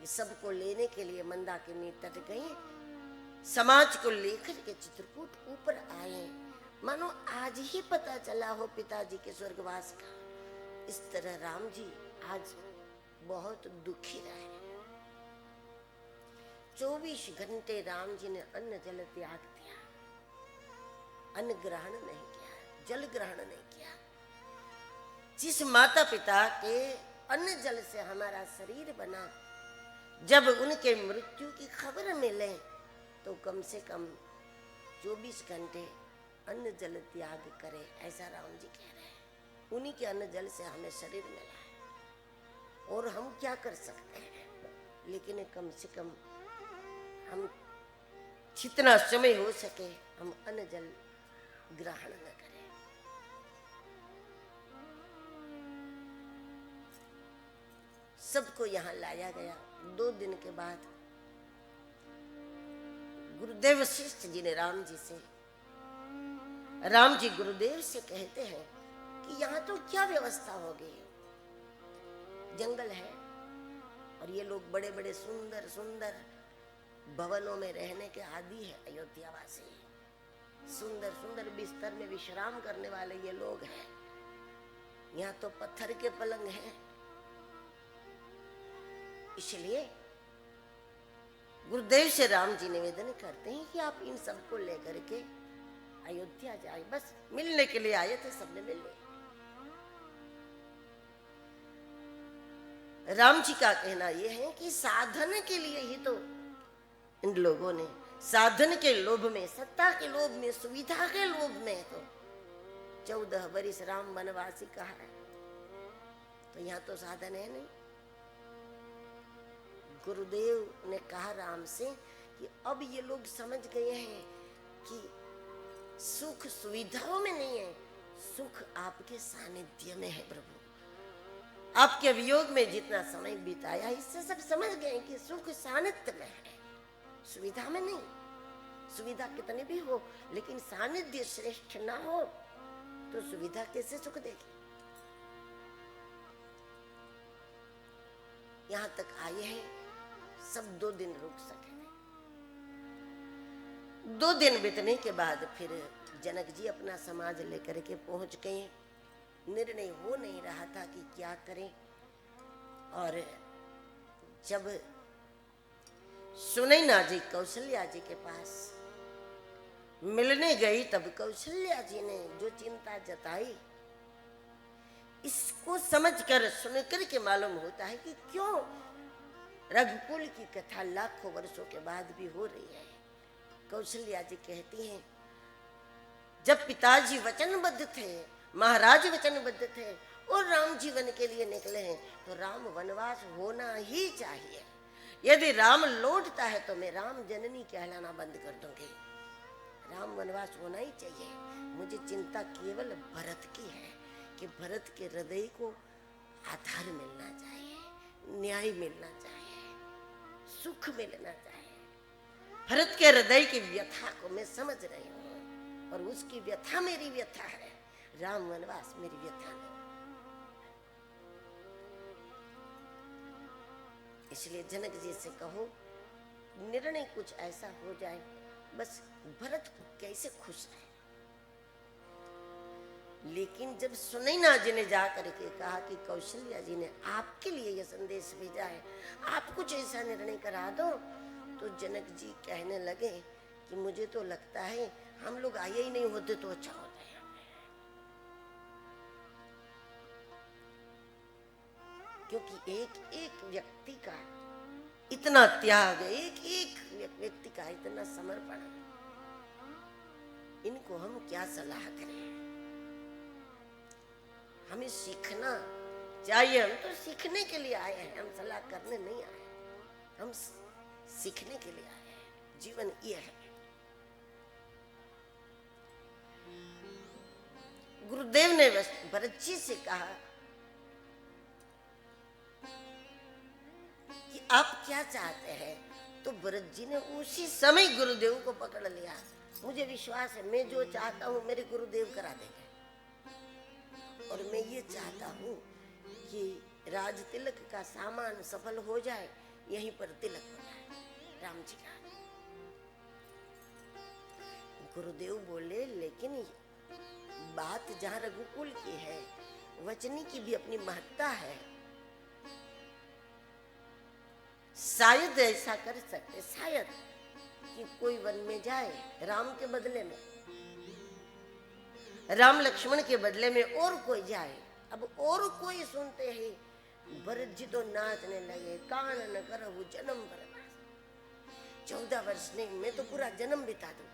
कि सबको लेने के लिए मंदाकिनी तट गए, समाज को लेकर के चित्रकूट ऊपर आए। मानो आज ही पता चला हो पिताजी के स्वर्गवास का। इस तरह राम जी आज बहुत दुखी रहे। 24 घंटे राम जी ने अन्न जल त्याग दिया, अन्न ग्रहण नहीं किया, जल ग्रहण नहीं किया। जिस माता पिता के अन्न जल से हमारा शरीर बना, जब उनके मृत्यु की खबर मिले तो कम से कम 24 घंटे अन्न जल त्याग करे, ऐसा राम जी कह रहे हैं। उन्हीं के अन्न जल से हमें शरीर मिला है और हम क्या कर सकते हैं, लेकिन कम से कम हम जितना समय हो सके हम अन्न जल ग्रहण न करें। सबको यहाँ लाया गया। 2 दिन के बाद गुरुदेव वशिष्ठ जी ने राम जी गुरुदेव से कहते हैं कि यहाँ तो क्या व्यवस्था होगी, जंगल है और ये लोग बड़े बड़े सुंदर सुंदर भवनों में रहने के आदी है, अयोध्यावासी सुंदर सुंदर बिस्तर में विश्राम करने वाले ये लोग हैं। यहाँ तो पत्थर के पलंग हैं। इसलिए गुरुदेव से राम जी निवेदन करते हैं कि आप इन सबको लेकर के अयोध्या जाए। बस मिलने के लिए आए थे, सबने मिल लिया। राम जी का कहना यह है कि साधन के लिए ही तो इन लोगों ने, साधन के लोभ में, सत्ता के लोभ में, सुविधा के लोभ में तो 14 वर्ष राम वनवासी कहा है। तो यहाँ तो साधन है नहीं। गुरुदेव ने कहा राम से कि अब ये लोग समझ गए हैं कि सुख सुविधाओं में नहीं है, सुख आपके सानिध्य में है। प्रभु आपके वियोग में जितना समय बिताया, इससे सब समझ गए कि सुख सानिध्य में है, सुविधा में नहीं। सुविधा कितनी भी हो, लेकिन सानिध्य श्रेष्ठ ना हो तो सुविधा कैसे सुख देगी। यहां तक आए हैं, सब 2 दिन रुक सके। 2 दिन बीतने के बाद फिर जनक जी अपना समाज लेकर के पहुंच गए। निर्णय हो नहीं रहा था कि क्या करें। और जब सुनैना जी कौशल्या जी के पास मिलने गई, तब कौशल्या जी ने जो चिंता जताई, इसको समझकर सुनकर के मालूम होता है कि क्यों रघुकुल की कथा लाखों वर्षों के बाद भी हो रही है। कौशल्या जी कहती हैं, जब पिताजी वचनबद्ध थे, महाराज वचनबद्ध थे और राम जीवन के लिए निकले हैं, तो राम वनवास होना ही चाहिए। यदि राम लौटता है तो मैं राम जननी कहलाना बंद कर दूंगी। राम वनवास होना ही चाहिए। मुझे चिंता केवल भरत की है कि भरत के हृदय को आधार मिलना चाहिए, न्याय मिलना चाहिए, सुख मिलना चाहिए। भरत के हृदय की व्यथा को मैं समझ रही हूँ और उसकी व्यथा मेरी व्यथा है। राम वनवास मेरी व्यथा नहीं। इसलिए जनक जी से कहो, निर्णय कुछ ऐसा हो जाए, बस भरत कैसे खुश रहे। लेकिन जब सुनैना जी ने जाकर के कहा कि कौशल्या जी ने आपके लिए यह संदेश भेजा है, आप कुछ ऐसा निर्णय करा दो, तो जनक जी कहने लगे कि मुझे तो लगता है हम लोग आए ही नहीं होते तो अच्छा होता है। क्योंकि एक एक व्यक्ति का इतना त्याग, एक एक व्यक्ति का इतना समर्पण, इनको हम क्या सलाह करें। हमें सीखना चाहिए। हम तो सीखने के लिए आए हैं, हम सलाह करने नहीं आए, हम सीखने के लिए आए हैं। जीवन ये है। गुरुदेव ने भरत जी से कहा कि आप क्या चाहते हैं, तो भरत जी ने उसी समय गुरुदेव को पकड़ लिया। मुझे विश्वास है, मैं जो चाहता हूं मेरे गुरुदेव करा देंगे। और मैं ये चाहता हूं कि राज तिलक का सामान सफल हो जाए, यहीं पर तिलक होता है राम जी का। गुरुदेव बोले लेकिन बात जहां रघुकुल की है, वचनी की भी अपनी महत्ता है। शायद ऐसा कर सकते, शायद कि कोई वन में जाए राम के बदले में, राम लक्ष्मण के बदले में और कोई जाए। अब और कोई सुनते ही भरत जी तो नाचने लगे, कान न करहु जन्म बर्बाद, 14 वर्ष नहीं, मैं तो पूरा जन्म बिता दूं।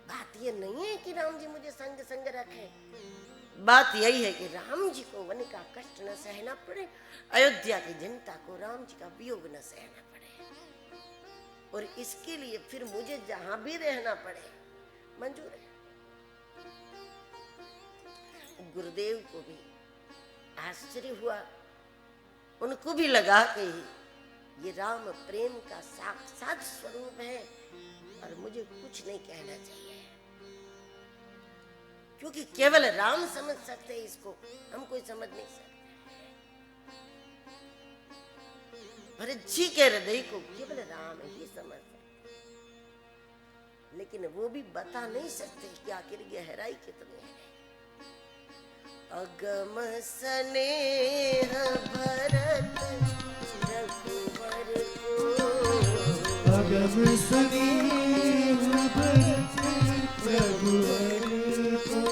बात ये नहीं है कि राम जी मुझे संग संग रखे, बात यही है कि राम जी को वन का कष्ट न सहना पड़े, अयोध्या की जनता को राम जी का वियोग न सहना पड़े, और इसके लिए फिर मुझे जहां भी रहना पड़े मंजूर है। गुरुदेव को भी आश्चर्य हुआ, उनको भी लगा कि ये राम प्रेम का साक्षात स्वरूप है और मुझे कुछ नहीं कहना चाहिए, क्योंकि केवल राम समझ सकते हैं इसको, हम कोई समझ नहीं सकते। भरत जी के हृदय को केवल राम ही समझ सकते, लेकिन वो भी बता नहीं सकते कि आखिर गहराई कितनी है। अगम स्नेह भरत रघुवर को, अगम स्नेह भरत रघुवर को,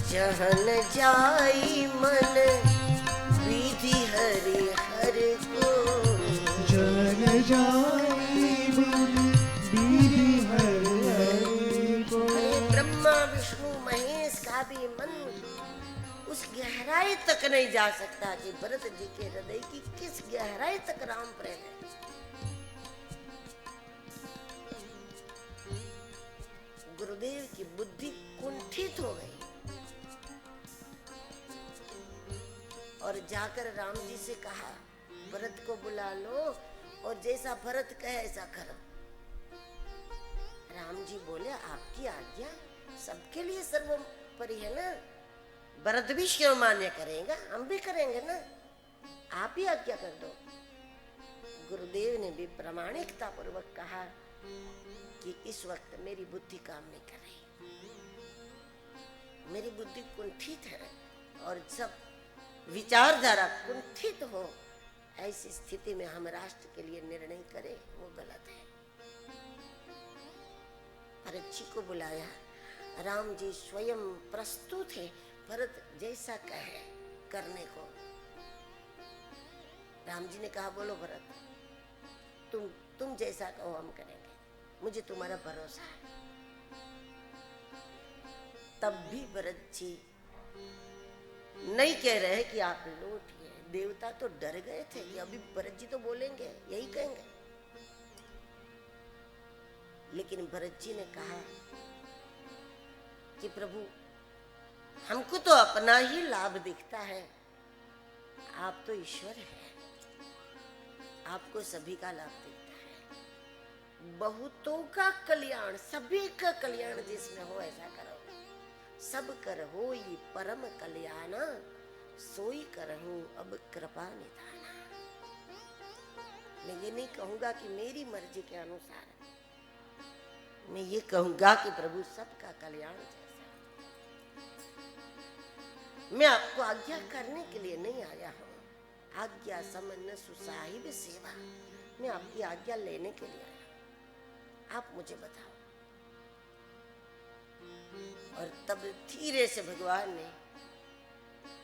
जहन जाई मन विधि हरि हर को, जन जाई मन विधि हर को। ब्रह्मा विष्णु महेश का भी मन उस गहराई तक नहीं जा सकता कि भरत जी के हृदय की किस गहराई तक राम प्रेम है। गुरुदेव की बुद्धि कुंठित हो गई और जाकर राम जी से कहा, भरत को बुला लो और जैसा भरत कहे ऐसा करो। राम जी बोले, आपकी आज्ञा सबके लिए सर्वोपरि है ना, भरत भी क्यों मान्य करेगा, हम भी करेंगे ना, आप ही आज्ञा कर दो। गुरुदेव ने भी प्रामाणिकता पूर्वक कहा कि इस वक्त मेरी बुद्धि काम नहीं कर रही, मेरी बुद्धि कुंठित है, और जब विचारधारा कुंठित हो ऐसी स्थिति में हम राष्ट्र के लिए निर्णय करें वो गलत है। भरत जी को बुलाया, राम जी स्वयं प्रस्तुत है भरत जैसा कहे करने को। राम जी ने कहा, बोलो भरत, तुम जैसा कहो हम करेंगे, मुझे तुम्हारा भरोसा है। तब भी भरत जी नहीं कह रहे कि आप लौटिए, देवता तो डर गए थे कि अभी भरत जी तो बोलेंगे, यही कहेंगे। लेकिन भरत जी ने कहा कि प्रभु हमको तो अपना ही लाभ दिखता है, आप तो ईश्वर हैं, आपको सभी का लाभ दिखता है, बहुतों का कल्याण, सभी का कल्याण जिसमें हो ऐसा करो। सब कर होई परम कल्याणा, सोई करहूं अब कृपा निधाना। मैं ये नहीं कहूंगा कि मेरी मर्जी के अनुसार, मैं ये कहूंगा कि प्रभु सबका कल्याण जैसा। मैं आपको आज्ञा करने के लिए नहीं आया हूं, आज्ञा समन सुसाहिब सेवा, मैं आपकी आज्ञा लेने के लिए आया, आप मुझे बताओ। और तब धीरे से भगवान ने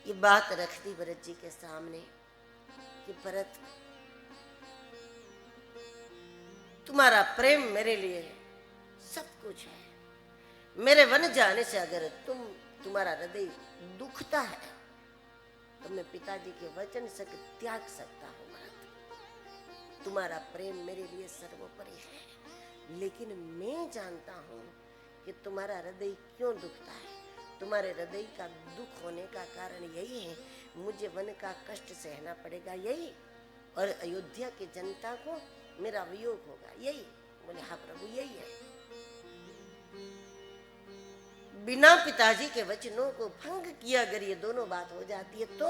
ये बात रख दी भरत जी के सामने कि भरत, तुम्हारा प्रेम मेरे लिए सब कुछ है, मेरे वन जाने से अगर तुम्हारा हृदय दुखता है तो मैं पिताजी के वचन से त्याग सकता हूँ भरत, तुम्हारा प्रेम मेरे लिए सर्वोपरि है। लेकिन मैं जानता हूँ कि तुम्हारा हृदय क्यों दुखता है, तुम्हारे हृदय का दुख होने का कारण यही है, मुझे वन का कष्ट सहना पड़ेगा यही, और अयोध्या की जनता को मेरा वियोग होगा यही। बोले, हाँ प्रभु यही है। बिना पिताजी के वचनों को भंग किया अगर ये दोनों बात हो जाती है तो